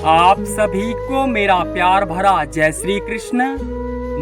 आप सभी को मेरा प्यार भरा जय श्री कृष्ण।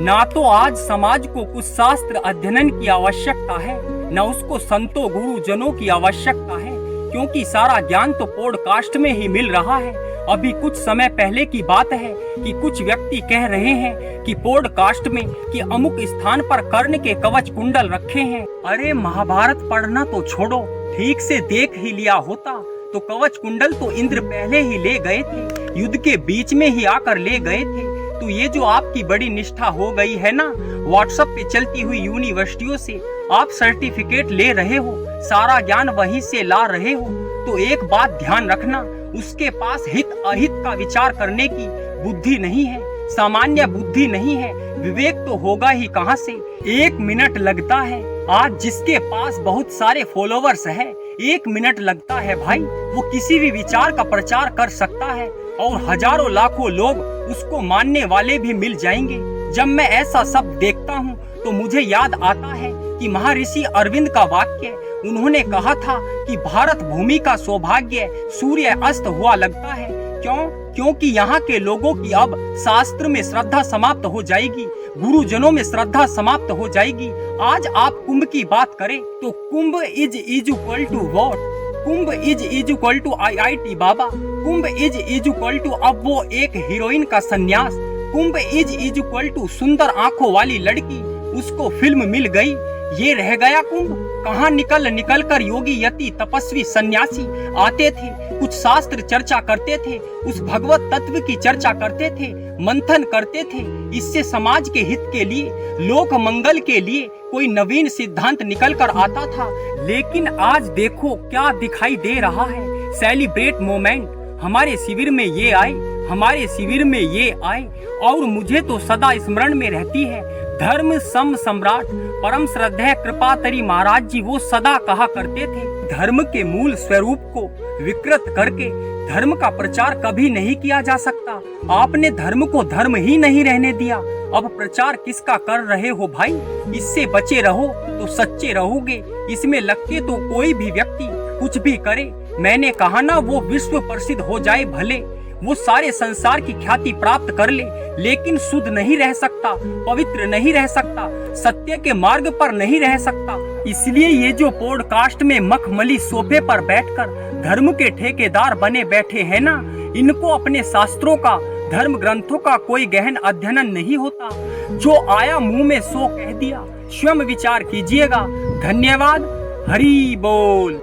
ना तो आज समाज को कुछ शास्त्र अध्ययन की आवश्यकता है, न उसको संतों गुरुजनों की आवश्यकता है, क्योंकि सारा ज्ञान तो पॉडकास्ट में ही मिल रहा है। अभी कुछ समय पहले की बात है कि कुछ व्यक्ति कह रहे हैं कि पॉडकास्ट में कि अमुक स्थान पर कर्ण के कवच कुंडल रखे हैं। अरे महाभारत पढ़ना तो छोड़ो, ठीक से देख ही लिया होता तो कवच कुंडल तो इंद्र पहले ही ले गए थे, युद्ध के बीच में ही आकर ले गए थे। तो ये जो आपकी बड़ी निष्ठा हो गई है ना, व्हाट्सएप पे चलती हुई यूनिवर्सिटियों से आप सर्टिफिकेट ले रहे हो, सारा ज्ञान वहीं से ला रहे हो, तो एक बात ध्यान रखना, उसके पास हित अहित का विचार करने की बुद्धि नहीं है, सामान्य बुद्धि नहीं है, विवेक तो होगा ही कहां से। 1 मिनट लगता है, आज जिसके पास बहुत सारे फॉलोवर्स है, 1 मिनट लगता है भाई, वो किसी भी विचार का प्रचार कर सकता है और हजारों लाखों लोग उसको मानने वाले भी मिल जाएंगे। जब मैं ऐसा सब देखता हूँ तो मुझे याद आता है कि महर्षि अरविंद का वाक्य, उन्होंने कहा था कि भारत भूमि का सौभाग्य सूर्य अस्त हुआ लगता है। क्योंकि यहाँ के लोगों की अब शास्त्र में श्रद्धा समाप्त हो जाएगी, गुरुजनों में श्रद्धा समाप्त हो जाएगी। आज आप कुंभ की बात करें तो Kumbh is equal to what? Kumbh is equal to IIT Baba, Kumbh is equal to अब वो एक हीरोइन का संन्यास, कुंभ इज इक्वल टू सुंदर आंखों वाली लड़की, उसको फिल्म मिल गई, ये रह गया कुंभ। कहाँ निकल कर योगी यति तपस्वी सन्यासी आते थे, कुछ शास्त्र चर्चा करते थे, उस भगवत तत्व की चर्चा करते थे, मंथन करते थे, इससे समाज के हित के लिए, लोक मंगल के लिए कोई नवीन सिद्धांत निकल कर आता था। लेकिन आज देखो क्या दिखाई दे रहा है, सेलिब्रेट मोमेंट, हमारे शिविर में ये आए, हमारे शिविर में ये आए, और मुझे तो सदा स्मरण में रहती है धर्म सम सम्राट परम श्रद्धेय कृपातरी महाराज जी, वो सदा कहा करते थे, धर्म के मूल स्वरूप को विकृत करके धर्म का प्रचार कभी नहीं किया जा सकता। आपने धर्म को धर्म ही नहीं रहने दिया, अब प्रचार किसका कर रहे हो भाई? इससे बचे रहो तो सच्चे रहोगे, इसमें लग के तो कोई भी व्यक्ति कुछ भी करे, मैंने कहा ना, वो विश्व प्रसिद्ध हो जाए भले, वो सारे संसार की ख्याति प्राप्त कर ले, लेकिन शुद्ध नहीं रह सकता, पवित्र नहीं रह सकता, सत्य के मार्ग पर नहीं रह सकता। इसलिए ये जो पॉडकास्ट में मखमली सोफे पर बैठकर धर्म के ठेकेदार बने बैठे हैं ना, इनको अपने शास्त्रों का, धर्म ग्रंथों का कोई गहन अध्ययन नहीं होता, जो आया मुंह में सो कह दिया। स्वयं विचार कीजिएगा। धन्यवाद। हरि बोल।